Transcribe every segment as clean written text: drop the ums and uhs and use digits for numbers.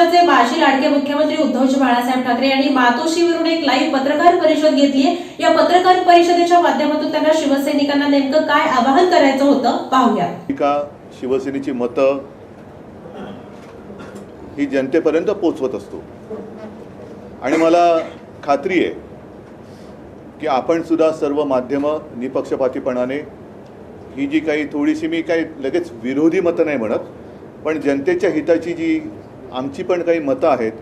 महाराष्ट्राचे माजी लाडके मुख्यमंत्री उद्धवजी बाळासाहेब ठाकरे यांनी मातोश्रीवरून एक लाईव्ह पत्रकार परिषद घेतली आहे। या पत्रकार परिषदेच्या माध्यमातून त्यांना शिवसैनिकांना नेमकं काय आवाहन करायचं होतं पाहूया। शिवसेनेची मतं ही जनतेपर्यंत पोहोचवत असतो आणि मला खात्री आहे की आपण सुद्धा सर्व माध्यम निपक्षपातीपणाने ही जी काही थोडीशी मी काही लगेच विरोधी मतं नाही म्हणत, पण जनतेच्या हिताची जी आमची पण काही मतं आहेत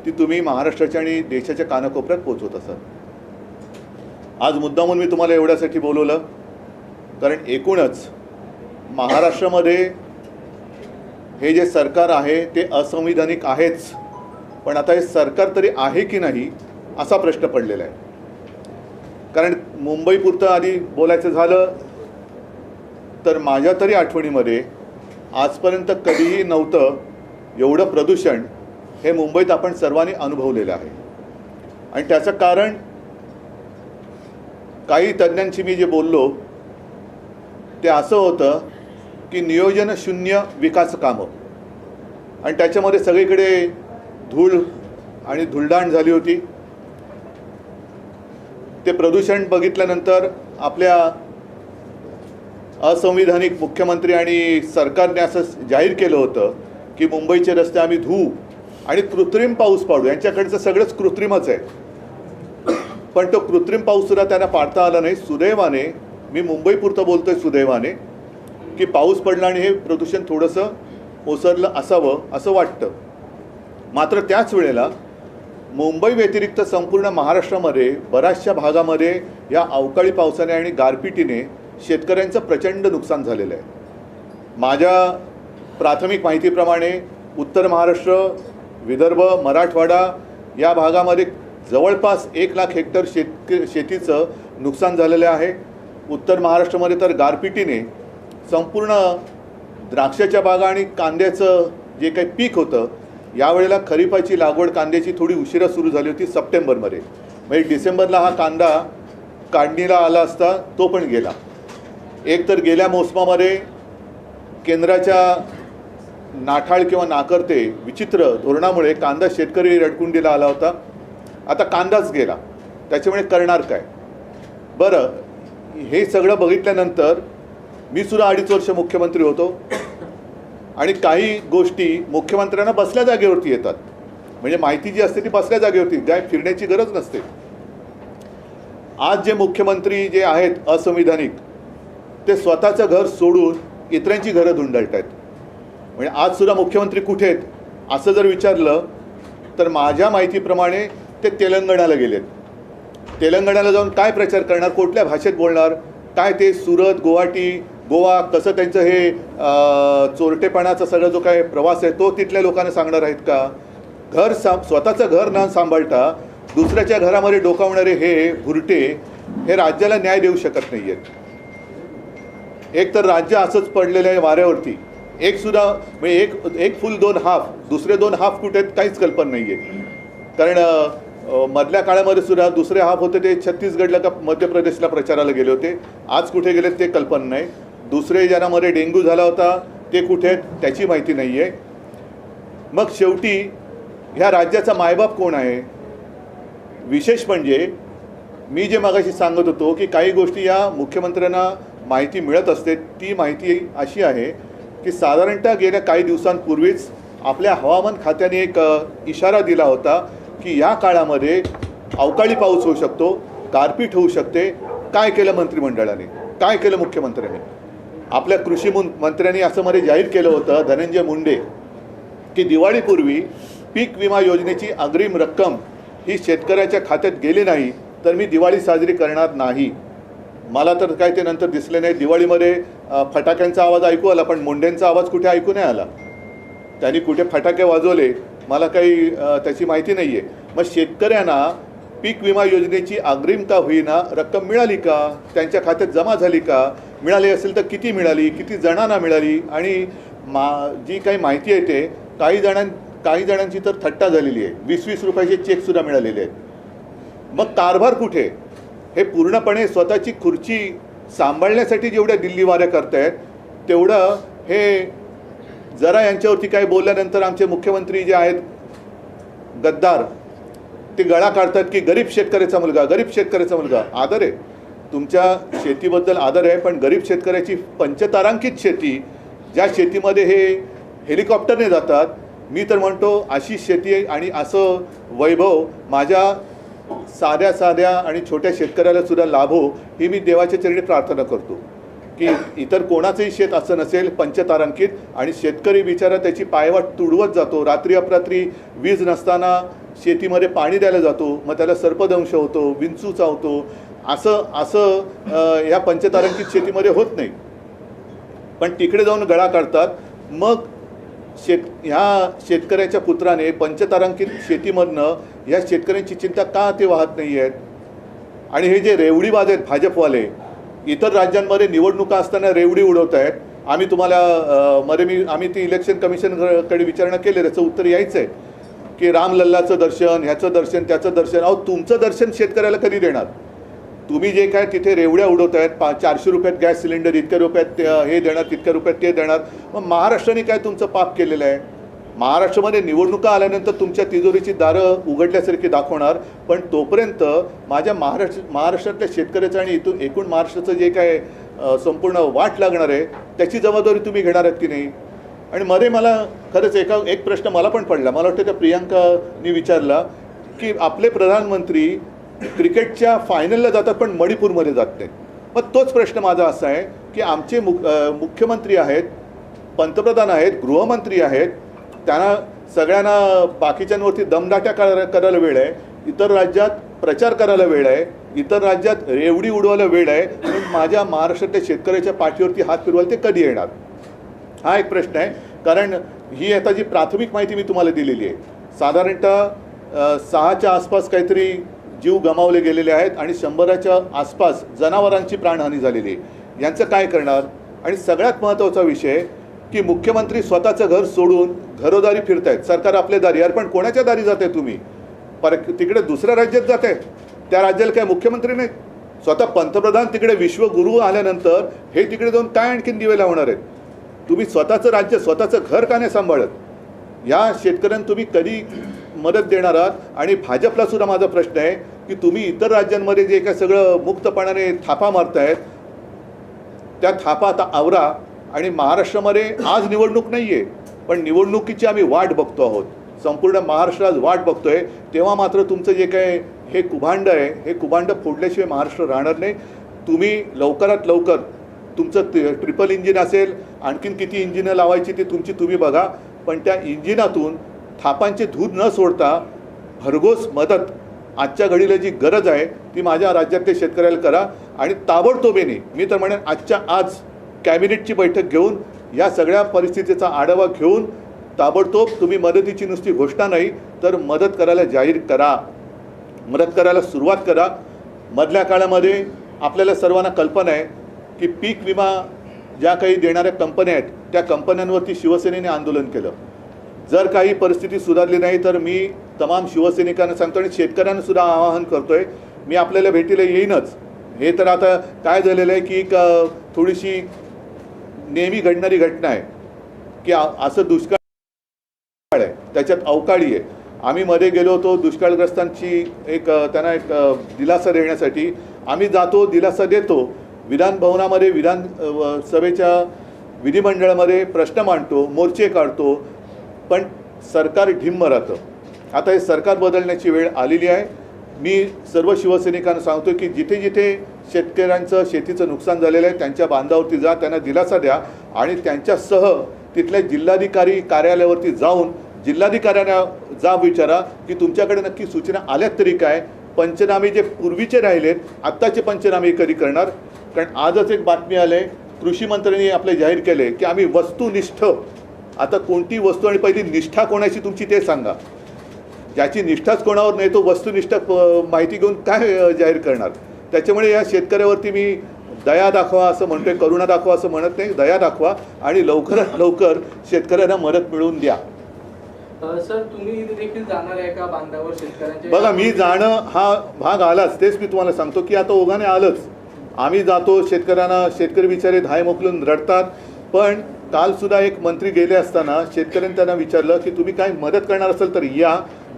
ती तुम्ही महाराष्ट्राच्या आणि देशाच्या कानाकोपऱ्यात पोहोचवत असाल। आज मुद्दामून मी तुम्हाला एवढ्यासाठी बोलवलं कारण एकूणच महाराष्ट्रामध्ये हे जे सरकार आहे ते असंविधानिक आहेच, पण आता हे सरकार तरी आहे की नाही असा प्रश्न पडलेला आहे। कारण मुंबईपुरतं आधी बोलायचं झालं तर माझ्या तरी आठवणीमध्ये आजपर्यंत कधीही नव्हतं एवढं प्रदूषण हे मुंबईत आपण सर्वांनी अनुभवलेलं आहे। आणि त्याचं कारण काही तज्ज्ञांशी मी जे बोललो ते असं होतं की नियोजन शून्य विकास कामं, आणि त्याच्यामध्ये सगळीकडे धूळ आणि धुळदाण झाली होती। ते प्रदूषण बघितल्यानंतर आपल्या असंविधानिक मुख्यमंत्री आणि सरकारने असं जाहीर केलं होतं की मुंबईचे रस्ते आम्ही धुवू आणि कृत्रिम पाऊस पाडू। यांच्याकडचं सगळंच कृत्रिमच आहे, पण तो कृत्रिम पाऊससुद्धा त्यांना पाडता आला नाही। सुदैवाने, मी मुंबईपुरतं बोलतोय, सुदैवाने की पाऊस पडला आणि हे प्रदूषण थोडंसं ओसरलं असावं असं वाटतं। मात्र त्याच वेळेला मुंबई व्यतिरिक्त संपूर्ण महाराष्ट्रामध्ये बऱ्याचशा भागामध्ये या अवकाळी पावसाने आणि गारपिटीने शेतकऱ्यांचं प्रचंड नुकसान झालेलं आहे। माझ्या प्राथमिक माहितीप्रमाणे उत्तर महाराष्ट्र, विदर्भ, मराठवाडा या भागामध्ये जवळपास 1 लाख हेक्टर शेतीचं नुकसान झालेलं आहे। उत्तर महाराष्ट्रामध्ये तर गारपिटीने संपूर्ण द्राक्षाच्या बागा आणि कांद्याचं जे काही पीक होतं, यावेळेला खरीपाची लागवड कांद्याची थोडी उशिरा सुरू झाली होती सप्टेंबरमध्ये, म्हणजे डिसेंबरला हा कांदा काढणीला आला असता तो पण गेला। एक तर गेल्या मोसमामध्ये केंद्राच्या नाठाळ किंवा नाकर्ते विचित्र धोरणामुळे कांदा शेतकरी रडकुंडीला आला होता। आता कांदाच गेला, त्याच्यामुळे करणार काय? बरं, हे सगळं बघितल्यानंतर मी सुद्धा 2.5 वर्ष मुख्यमंत्री होतो आणि काही गोष्टी मुख्यमंत्र्यांना बसल्या जागेवरती येतात, म्हणजे माहिती जी असते ती बसल्या जागेवरती, काय फिरण्याची गरज नसते। आज जे मुख्यमंत्री जे आहेत असंविधानिक, ते स्वतःचं घर सोडून इतरांची घरं धुंडळत आहेत। म्हणजे आज सुद्धा मुख्यमंत्री कुठे आहेत असं जर विचारलं तर माझ्या माहितीप्रमाणे ते तेलंगणाला गेलेत। तेलंगणाला जाऊन काय प्रचार करणार, कुठल्या भाषेत बोलणार, काय ते सुरत, गुवाहाटी, गोवा कसं त्यांचं हे चोरटेपणाचा सगळा जो काय प्रवास आहे तो तिथल्या लोकांना सांगणार आहेत का? स्वतःचं घर न सांभाळता दुसऱ्याच्या घरामध्ये डोकावणारे हे भुरटे हे राज्याला न्याय देऊ शकत नाही आहेत। एक तर राज्य असंच पडलेलं आहे वाऱ्यावरती, म्हणजे एक फुल 2 हाफ, दुसरे 2 हाफ कुठे आहेत काहीच कल्पना नाही आहे। कारण मधल्या काळामध्ये सुद्धा दुसरे हाफ होते ते छत्तीसगडला का मध्य प्रदेशला प्रचाराला गेले होते, आज कुठे गेलेत ते कल्पना नाही। दुसरे ज्यांमध्ये डेंग्यू झाला होता ते कुठे आहेत त्याची माहिती नाही आहे। मग शेवटी ह्या राज्याचा मायबाप कोण आहे? विशेष म्हणजे मी जे मगाशी सांगत होतो की काही गोष्टी या मुख्यमंत्र्यांना माहिती मिळत असते, ती माहिती अशी आहे की साधारणतः गेल्या काही दिवसांपूर्वीच आपल्या हवामान खात्याने एक इशारा दिला होता की या काळामध्ये अवकाळी पाऊस होऊ शकतो, गारपीट होऊ शकते। काय केलं मंत्रिमंडळाने, काय केलं मुख्यमंत्र्यांनी? आपल्या कृषी मंत्र्यांनी असं मध्ये जाहीर केलं होतं, धनंजय मुंडे, की दिवाळीपूर्वी पीक विमा योजनेची अग्रिम रक्कम ही शेतकऱ्याच्या खात्यात गेली नाही तर मी दिवाळी साजरी करणार नाही। मला तर काय ते नंतर दिसले नाही। दिवाळीमध्ये फटाक्यांचा आवाज ऐकू आला, पण मुंडेंचा आवाज कुठे ऐकू नाही आला। त्यांनी कुठे फटाके वाजवले मला काही त्याची माहिती नाही आहे। मग शेतकऱ्यांना पीक विमा योजनेची अग्रिम का होईना रक्कम मिळाली का? त्यांच्या खात्यात जमा झाली का? मिळाली असेल तर किती मिळाली, किती जणांना मिळाली? आणि जी काही माहिती आहे ते काही जणांची तर थट्टा झालेली आहे, 20-20 रुपयाचे चेकसुद्धा मिळालेले आहेत। मग कारभार कुठे? हे पूर्णपणे स्वतःची खुर्ची सांभाळण्यासाठी जेवढ्या दिल्ली वाऱ्या करतायत तेवढं हे जरा यांच्यावरती काही बोलल्यानंतर आमचे मुख्यमंत्री जे आहेत गद्दार ते गळा काढतात की गरीब शेतकऱ्याचा मुलगा. आदर आहे तुमच्या शेतीबद्दल, आदर आहे, पण गरीब शेतकऱ्याची पंचतारांकित शेती, ज्या शेतीमध्ये हे हेलिकॉप्टरने जातात, मी तर म्हणतो अशी शेती आणि असं वैभव माझ्या साध्या आणि छोट्या शेतकऱ्याला सुद्धा लाभो, ही मी देवाच्या चरणी प्रार्थना करतो की इतर कोणाचंही शेत असं नसेल पंचतारांकित. आणि शेतकरी बिचारा त्याची पायवाट तुडवत जातो, रात्री अपरात्री वीज नसताना शेतीमध्ये पाणी द्यायला जातो, मग त्याला सर्पदंश होतो, विंचू चावतो. असं या पंचतारांकित शेतीमध्ये होत नाही, पण तिकडे जाऊन गळा काढतात. मग ह्या शेतकऱ्याच्या पुत्राने पंचतारांकित शेतीमधनं ह्या शेतकऱ्यांची चिंता का ते वाहत नाही आहेत. आणि हे जे रेवडीबाज आहेत भाजपवाले, इतर राज्यांमध्ये निवडणुका असताना रेवडी उडवत आहेत. आम्ही तुम्हाला आम्ही ती इलेक्शन कमिशनकडे विचारणा केली, त्याचं उत्तर यायचं आहे की रामलल्लाचं दर्शन, ह्याचं दर्शन, त्याचं दर्शन. अहो तुमचं दर्शन शेतकऱ्याला कधी देणार? तुम्ही जे काय तिथे रेवड्या उडवत आहेत, 400 रुपयात गॅस सिलेंडर, इतक्या रुपयात हे देणार, तितक्या रुपयात ते देणार. मग महाराष्ट्राने काय तुमचं पाप केलेलं आहे? महाराष्ट्रामध्ये निवडणुका आल्यानंतर तुमच्या तिजोरीची दारं उघडल्यासारखी दाखवणार, पण तोपर्यंत माझ्या महाराष्ट्रातल्या शेतकऱ्याचं आणि इथून एकूण महाराष्ट्राचं जे काय संपूर्ण वाट लागणार आहे त्याची जबाबदारी तुम्ही घेणार आहात की नाही? आणि मध्ये मला खरंच एक प्रश्न मला पण पडला, मला वाटतं त्या प्रियांकानी विचारला की आपले प्रधानमंत्री क्रिकेटच्या फायनलला जातात पण मणिपूरमध्ये जात नाहीत. मग तोच प्रश्न माझा असा आहे की आमचे मुख्यमंत्री आहेत, पंतप्रधान आहेत, गृहमंत्री आहेत, त्यांना सगळ्यांना बाकीच्यांवरती दमदाट्या करायला वेळ आहे, इतर राज्यात प्रचार करायला वेळ आहे, इतर राज्यात रेवडी उडवायला वेळ आहे, म्हणून माझ्या महाराष्ट्रातल्या शेतकऱ्याच्या पाठीवरती हात फिरवायला ते कधी येणार? हा एक प्रश्न आहे. कारण ही आता जी प्राथमिक माहिती मी तुम्हाला दिलेली आहे, साधारणतः 6च्या आसपास काहीतरी जीव गमावले गेलेले आहेत आणि 100च्या आसपास जनावरांची प्राणहानी झालेली आहे. यांचं काय करणार? आणि सगळ्यात महत्त्वाचा विषय की मुख्यमंत्री स्वतःचं घर सोडून घरोदारी फिरतायत. सरकार आपल्या दारी, यार पण कोणाच्या दारी जात आहे तुम्ही? तिकडे दुसऱ्या राज्यात जात आहे, त्या राज्याला काय मुख्यमंत्री नाहीत? स्वतः पंतप्रधान तिकडे विश्वगुरू आल्यानंतर हे तिकडे जाऊन काय आणखीन दिवे लावणार आहेत? तुम्ही स्वतःचं राज्य, स्वतःचं घर का नाही सांभाळत? या शेतकऱ्यांना तुम्ही कधी मदत देणार आहात? आणि भाजपला सुद्धा माझा प्रश्न आहे की तुम्ही इतर राज्यांमध्ये जे काय सगळं मुक्तपणाने थापा मारतायत, त्या थापा आता आवरा. आणि महाराष्ट्रामध्ये आज निवडणूक नाही आहे, पण निवडणुकीची आम्ही वाट बघतो आहोत, संपूर्ण महाराष्ट्र आज वाट बघतोय. तेव्हा मात्र तुमचं जे काय हे कुभांड आहे, हे कुभांड फोडल्याशिवाय महाराष्ट्र राहणार नाही. तुम्ही लवकरात लवकर तुमचं ट्रिपल इंजिन असेल, आणखीन किती इंजिनं लावायची ते तुम्ही बघा, पण त्या इंजिनातून थापांचे धूर न सोडता भरघोस मदत आजच्या घडीला जी गरज आहे ती माझ्या राज्यातल्या शेतकऱ्याला करा. आणि ताबडतोबीने मी तर म्हणेन आजच्या आज कॅबिनेटची बैठक घेऊन या सगळ्या परिस्थितीचा आढावा घेऊन ताबडतोब तुम्ही मदतीची नुसती घोषणा नाही तर मदत करायला जाहीर करा, मदत करायला सुरुवात करा. मधल्या काळामध्ये आपल्याला सर्वांना कल्पना आहे की पीक विमा ज्या काही देणाऱ्या कंपन्या आहेत त्या कंपन्यांवरती शिवसेनेने आंदोलन केलं. जर काही परिस्थिती सुधारली नाही तर मी तमाम शिवसैनिकांना सांगतो आणि शेतकऱ्यांना सुद्धा आवाहन करतोय, मी आपल्याला भेटीला येईनच. हे तर आता काय झालेलं आहे की एक थोडीशी नेहमी घडणारी घटना आहे की असं दुष्काळ आहे, त्याच्यात अवकाळी आहे. आम्ही मध्ये गेलो होतो दुष्काळग्रस्तांची त्यांना एक दिलासा देण्यासाठी. आम्ही जातो, दिलासा देतो, विधान भवनामध्ये विधानसभेच्या विधिमंडळामध्ये प्रश्न मांडतो, मोर्चे काढतो, पण सरकार ढिम्म राहतं. आता हे सरकार बदलण्याची वेळ आलेली आहे. मी सर्व शिवसैनिकांना सांगतो की जिथे जिथे शेतकऱ्यांचं शेतीचं नुकसान झालेलं आहे त्यांच्या बांधावरती जा, त्यांना दिलासा द्या आणि त्यांच्यासह तिथल्या जिल्हाधिकारी कार्यालयावरती जाऊन जिल्हाधिकाऱ्यांना जा विचारा की तुमच्याकडे नक्की सूचना आल्यात तरी काय, पंचनामे जे पूर्वीचे राहिलेत आत्ताचे पंचनामे कधी करणार. कारण आजच एक बातमी आली आहे, कृषी मंत्र्यांनी आपले जाहीर केले की आम्ही वस्तुनिष्ठ, आता कोणती वस्तू आणि पहिली निष्ठा कोणाची तुमची ते सांगा. ज्याची निष्ठाच कोणावर नाही तो वस्तुनिष्ठ माहिती घेऊन काय जाहीर करणार. त्याच्यामुळे या शेतकऱ्यावरती मी दया दाखवा असं म्हणतोय, करुणा दाखवा असं म्हणत नाही, दया दाखवा आणि लवकरात लवकर शेतकऱ्यांना मदत मिळवून द्या. सर तुम्ही देखील जाणार आहे का बांधावर शेतकऱ्यांच्या? बघा मी जाणं हा भाग आलाच, तेच मी तुम्हाला सांगतो की आता ओघाने आलंच. आम्ही जातो, शेतकऱ्यांना, शेतकरी बिचारे धाय मोकलून रडतात, पण काल सुद्धा एक मंत्री गेले असताना शेतकऱ्यांनी त्यांना विचारलं की तुम्ही काय मदत करणार असेल तर या,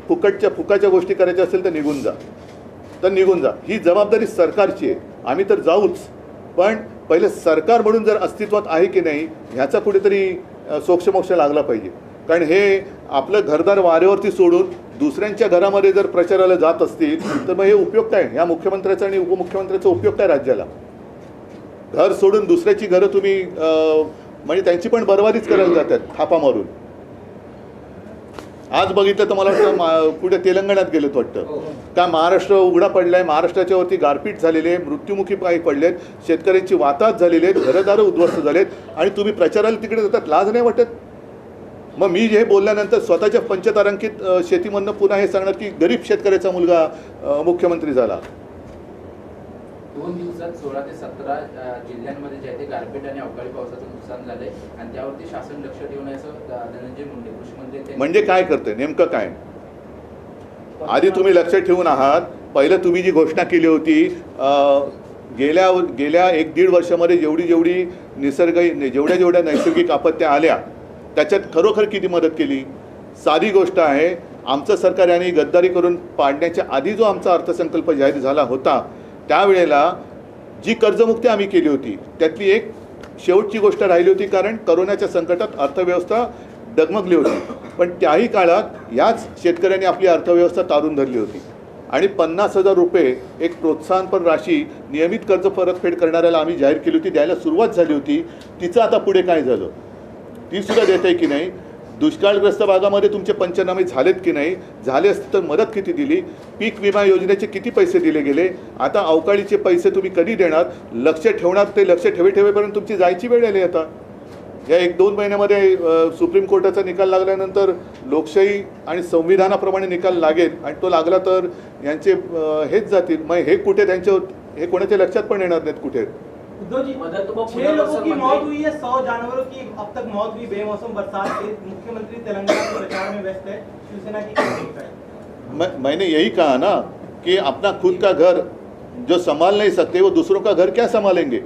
फुकाच्या गोष्टी करायच्या असेल तर निघून जा. ही जबाबदारी सरकारची आहे. आम्ही तर जाऊच, पण पहिले सरकार म्हणून जर अस्तित्वात आहे की नाही ह्याचा कुठेतरी सोक्षमोक्ष लागला पाहिजे. कारण हे आपलं घरदार वाऱ्यावरती सोडून दुसऱ्यांच्या घरामध्ये जर प्रचाराला जात असतील तर मग हे उपयोग काय? ह्या मुख्यमंत्र्याचा आणि उपमुख्यमंत्र्याचा उपयोग काय राज्याला? घर सोडून दुसऱ्याची घरं तुम्ही म्हणजे त्यांची पण बरबादीच करायला जातात थापा मारून. आज बघितलं तर मला वाटतं कुठे तेलंगणात गेलेत वाटतं का महाराष्ट्र उघडा पडलाय, महाराष्ट्राच्या वरती गारपीट झालेले आहे, मृत्युमुखी पायी पडलेत, शेतकऱ्यांची वाताहत झालेली आहेत, घरदारं उद्ध्वस्त झालेत आणि तुम्ही प्रचाराला तिकडे जातात. लाज नाही वाटत? मग मी हे बोलल्यानंतर स्वतःच्या पंचतारांकित शेतीमधनं पुन्हा हे सांगणार की गरीब शेतकऱ्याचा मुलगा मुख्यमंत्री झाला. 2 दिवसात 16 ते 17 जिल्ह्यांमध्ये जे आहे ते गारपीट आणि अवकाळी पावसाचं नुकसान झालंय आणि त्यावरती शासन लक्ष ठेवून असं धनंजय मुंडे कृषी मंत्री म्हणजे काय करते नेमकं काय? आधी तुम्ही लक्ष ठेवून आहात. पहिलं तुम्ही जी घोषणा केली होती गेल्या 1-1.5 वर्षामध्ये जेवढी जेवढ्या नैसर्गिक आपत्त्या आल्या त्याच्यात खरोखर किती मदत केली? साधी गोष्ट आहे. आमचं सरकार यांनी गद्दारी करून पाडण्याच्या आधी जो आमचा अर्थसंकल्प जाहीर झाला होता त्यावेळेला जी कर्जमुक्ती आम्ही केली होती त्यातली एक शेवटची गोष्ट राहिली होती, कारण करोनाच्या संकटात अर्थव्यवस्था डगमगली होती. पण त्याही काळात याच शेतकऱ्यांनी आपली अर्थव्यवस्था तारून धरली होती आणि 50,000 रुपये एक प्रोत्साहनपर राशी नियमित कर्ज परतफेड करणाऱ्याला आम्ही जाहीर केली होती, द्यायला सुरुवात झाली होती. तिचं आता पुढे काय झालं ती सुद्धा देत आहे की नाही? दुष्काळग्रस्त भागामध्ये तुमचे पंचनामे झालेत की नाही? झाले असते तर मदत किती दिली? पीक विमा योजनेचे किती पैसे दिले गेले? आता अवकाळीचे पैसे तुम्ही कधी देणार? लक्ष ठेवणार ते लक्ष ठेवेपर्यंत तुमची जायची वेळ आली. आता या 1-2 महिन्यामध्ये सुप्रीम कोर्टाचा निकाल लागल्यानंतर लोकशाही आणि संविधानाप्रमाणे निकाल लागेल आणि तो लागला तर यांचे हेच जातील. मग हे कुठे हे कोणाच्या लक्षात पण येणार नाहीत कुठे. उद्धव जी, 6 लोगों की मौत हुई है, 100 जानवरों की अब तक मौत हुई बेमौसम बरसात से. मुख्यमंत्री तेलंगाना के प्रचार में व्यस्त है. शिवसेना की क्या भूमिका है? मैंने यही कहा ना कि अपना खुद का घर जो संभाल नहीं सकते वो दूसरों का घर क्या संभालेंगे?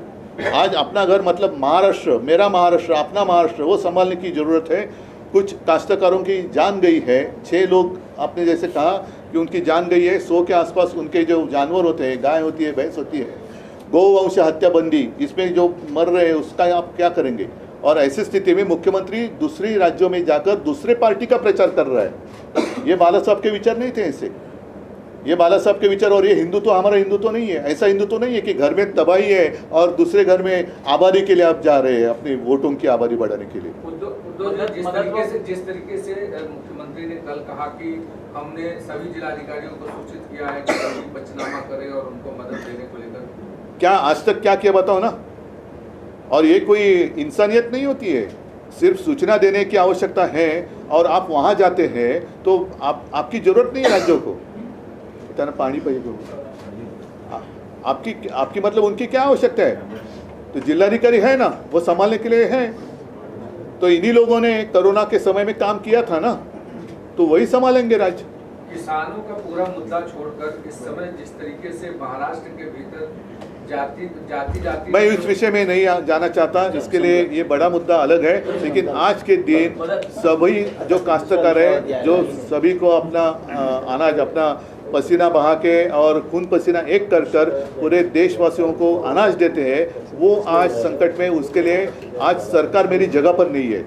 आज अपना घर मतलब महाराष्ट्र, मेरा महाराष्ट्र, अपना महाराष्ट्र, वो संभालने की ज़रूरत है. कुछ काश्तकारों की जान गई है. 6 लोग आपने जैसे कहा कि उनकी जान गई है. 100 के आसपास उनके जो जानवर होते हैं, गाय होती है, भैंस होती है. गौवंश हत्या बंदी, इसमें जो मर रहे हैं उसका आप क्या करेंगे? और ऐसी स्थिति में मुख्यमंत्री दूसरी राज्यों में जाकर दूसरे पार्टी का प्रचार कर रहा है. ये बाला साहब के विचार नहीं थे ऐसे. ये बाला साहब के विचार, और ये हिंदुत्व हमारा हिंदुत्व नहीं है. ऐसा हिंदुत्व नहीं है कि घर में तबाही है और दूसरे घर में आबादी के लिए आप जा रहे हैं, अपनी वोटों की आबादी बढ़ाने के लिए. जिस तरीके से मुख्यमंत्री ने कल कहा कि हमने सभी जिलाधिकारियों को सूचित किया है कि सभी पंचनामा करें और उनको मदद देने को लेकर, क्या आज तक क्या किया बताओ ना. और ये कोई इंसानियत नहीं होती है. सिर्फ सूचना देने की आवश्यकता है और आप वहाँ जाते हैं तो आपकी ज़रूरत नहीं है राज्यों को. त्यानं पाणी पाहिजे. आपकी मतलब उनकी क्या आवश्यकता है? तो जिलाधिकारी है ना, वो संभालने के लिए है. तो इन्हीं लोगों ने कोरोना के समय में काम किया था ना, तो वही संभालेंगे राज्य. किसानों का पूरा मुद्दा छोड़कर इस समय जिस तरीके से महाराष्ट्र के भीतर जाति मैं इस विषय में नहीं जाना चाहता. इसके लिए ये बड़ा मुद्दा अलग है. लेकिन आज के दिन सभी जो काश्तकार है, जो सभी को अपना अनाज, अपना पसीना बहा के और खून पसीना एक कर पूरे देशवासियों को अनाज देते हैं, वो आज संकट में. उसके लिए आज सरकार मेरी जगह पर नहीं है.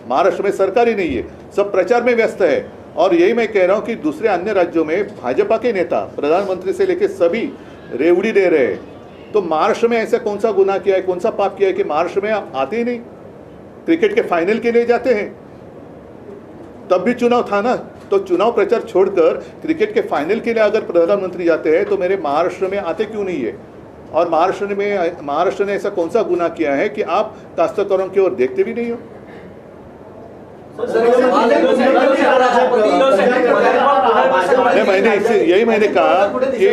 महाराष्ट्र में सरकार ही नहीं है, सब प्रचार में व्यस्त है. और यही मैं कह रहा हूँ कि दूसरे अन्य राज्यों में भाजपा के नेता प्रधानमंत्री से लेकर सभी रेवड़ी दे रहे हैं. तो महाराष्ट्र में ऐसा कौन सा गुनाह किया है, कौन सा पाप किया है कि महाराष्ट्र में आप आते ही नहीं? क्रिकेट के फाइनल के लिए जाते हैं, तब भी चुनाव था ना. तो चुनाव प्रचार छोड़कर क्रिकेट के फाइनल के लिए अगर प्रधानमंत्री जाते हैं तो मेरे महाराष्ट्र में आते क्यों नहीं है? और महाराष्ट्र ने ऐसा कौन सा गुनाह किया है कि आप काश्तकारों की ओर देखते भी नहीं हो? मैंने कहा कि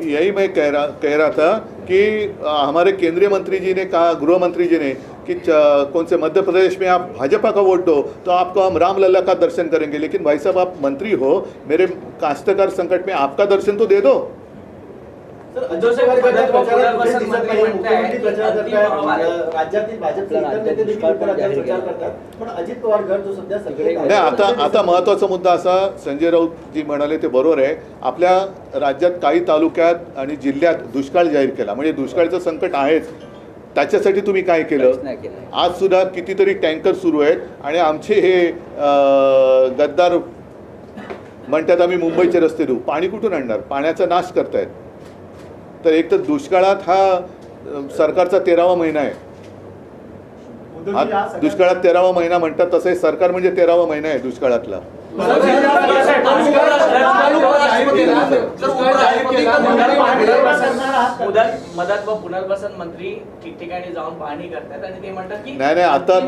यही मैं कह रहा था कि हमारे केंद्रीय मंत्री जी ने कहा, गृह मंत्री जी ने कि कौन से मध्य प्रदेश में आप भाजपा का वोट दो तो आपको हम रामलला का दर्शन करेंगे. लेकिन भाई साहब, आप मंत्री हो, मेरे काश्तकार संकट में आपका दर्शन तो दे दो. सर, अजित पवार गटात प्रचारात कुठेच दिसत नाही. मुख्यमंत्री प्रचार करतायत, राज्यातील भाजपचे इतर नेते देखील उत्तराखंडात प्रचार करतात, पण अजित पवार गट जो सध्या सगळे नाही, आता महत्त्वाचा मुद्दा असा, संजय राऊत जी म्हणाले ते बरोबर आहे. आपल्या राज्यात काही तालुक्यात आणि जिल्ह्यात दुष्काळ जाहीर केला, म्हणजे दुष्काळाचं संकट आहेच. त्याच्यासाठी तुम्ही काय केलं? आज सुद्धा कितीतरी टँकर सुरू आहेत आणि आमचे हे गद्दार म्हणतात आम्ही मुंबईचे रस्ते देऊ. पाणी कुठून आणणार? पाण्याचा नाश करतायत. तर एक तर दुष्काळात हा सरकारचा 13वा महिना आहे. आज दुष्काळात 13वा महिना म्हणतात, तसं हे सरकार म्हणजे 13वा महिना आहे दुष्काळातला. मदत व पुनर्वसन मंत्री ठिकठिकाणी जाऊन पाहणी करतात आणि ते म्हणतात की नाही, आता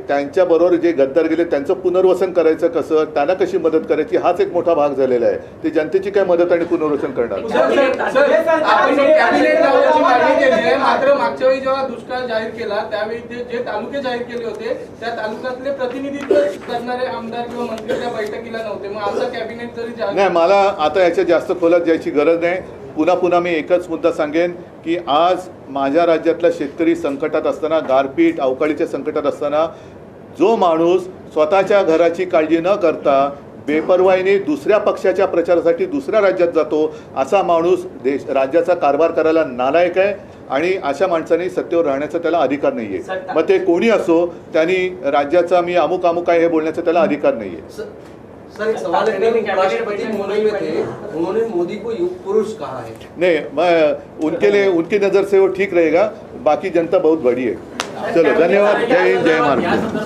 त्यांच्या बरोबर जे गद्दार गेले त्यांचं पुनर्वसन करायचं कसं, त्यांना कशी मदत करायची, हाच एक मोठा भाग झालेला आहे. ते जनतेची काय मदत आणि पुनर्वसन करणार? आपण कॅबिनेट लेवलची मागणी केली आहे, मात्र मागच्या वेळी जेव्हा दुष्काळ जाहीर केला त्यावेळी जे तालुके जाहीर केले होते त्या तालुक्यातले प्रतिनिधित्व करणारे आमदार किंवा मंत्री त्या बैठकीला नव्हते. मग आता कॅबिनेट जरी नाही, मला आता याच्या जास्त खोलात जायची गरज नाही. पुन्हा मी एकच मुद्दा सांगेन की आज माझ्या राज्यातला शेतकरी संकटात असताना, गारपीट अवकाळीच्या संकटात असताना, जो माणूस स्वतःच्या घराची काळजी न करता बेपर्वाईने दुसऱ्या पक्षाच्या प्रचारासाठी दुसऱ्या राज्यात जातो, असा माणूस राज्याचा कारभार करायला नालायक आहे आणि अशा माणसाने सत्तेवर राहण्याचा त्याला अधिकार नाही आहे. मग ते कोणी असो, त्यांनी राज्याचा मी अमुक आहे हे बोलण्याचा त्याला अधिकार नाही आहे. सर, एक सवाल है, राष्ट्रपति मुंबई में थे, उन्होंने मोदी को युग पुरुष कहा है. नहीं, मैं उनके लिए उनकी नज़र से वो ठीक रहेगा. बाकी जनता बहुत बड़ी है. चलो, धन्यवाद. जय हिंद, जय महाराष्ट्र.